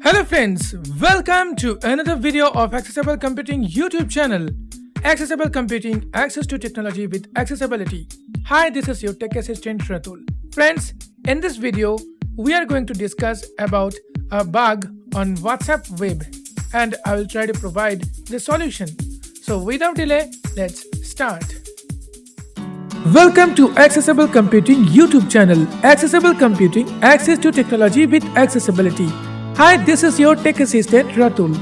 Hello friends, welcome to another video of Accessible Computing YouTube channel. Accessible Computing, access to technology with accessibility. Hi, this is your tech assistant Ratul. Friends, in this video, we are going to discuss about a bug on WhatsApp web and I will try to provide the solution. So without delay, let's start. Welcome to Accessible Computing YouTube channel. Accessible Computing, access to technology with accessibility. Hi, this is your tech assistant Ratul.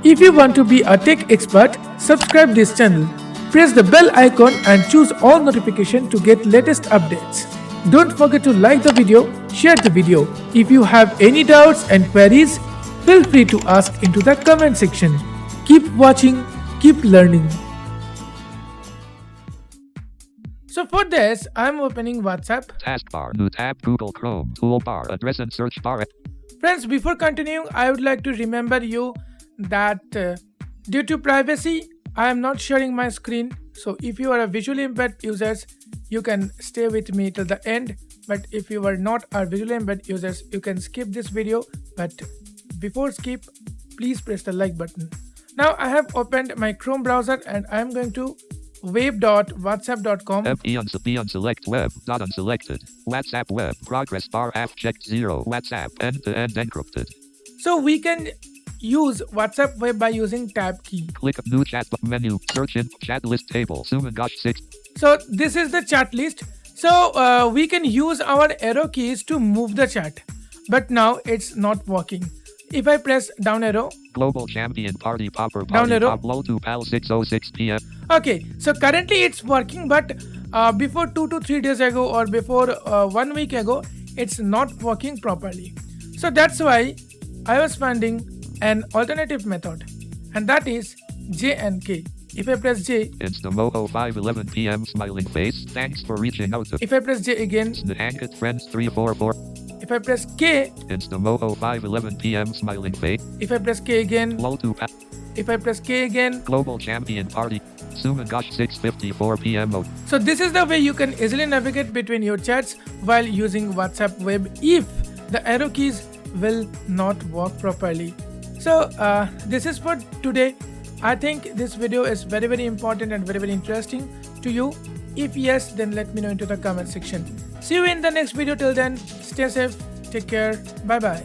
If you want to be a tech expert, subscribe this channel. Press the bell icon and choose all notifications to get latest updates. Don't forget to like the video, share the video. If you have any doubts and queries, feel free to ask into the comment section. Keep watching, keep learning. So for this, I'm opening WhatsApp. Taskbar, new tab, Google Chrome, toolbar, address and search bar. Friends, before continuing, I would like to remember you that due to privacy, I am not sharing my screen. So if you are a visually impaired users, you can stay with me till the end. But if you are not a visually impaired users, you can skip this video. But before skip, please press the like button. Now I have opened my Chrome browser and I am going to web.whatsapp.com. Be on select web, not unselected. WhatsApp web, progress bar half checked 0. WhatsApp end-to-end encrypted. So we can use WhatsApp web by using tab key. Click new chat menu, search in chat list table, Sumangosh 6. So this is the chat list. So we can use our arrow keys to move the chat. But now it's not working. If I press down arrow, Global Champion Party Popper down Party arrow. Pop low to PAL 6:06 p.m. Okay, so currently it's working, but before 2 to 3 days ago or before 1 week ago, it's not working properly. So that's why I was finding an alternative method, and that is J and K. If I press J, Instamoho 5:11 p.m. smiling face. Thanks for reaching out to. If I press J again, Snahankat friends 344. if I press K, Instamoho 5:11 p.m. smiling face. if I press K again, Low to PAL. if I press K again. Global Champion Party. Sumangosh 6:54 p.m. mode. So this is the way you can easily navigate between your chats while using WhatsApp web if the arrow keys will not work properly. So this is for today. I think this video is very important and very interesting to you. If yes, then let me know into the comment section. See you in the next video. Till then, stay safe, take care, bye bye.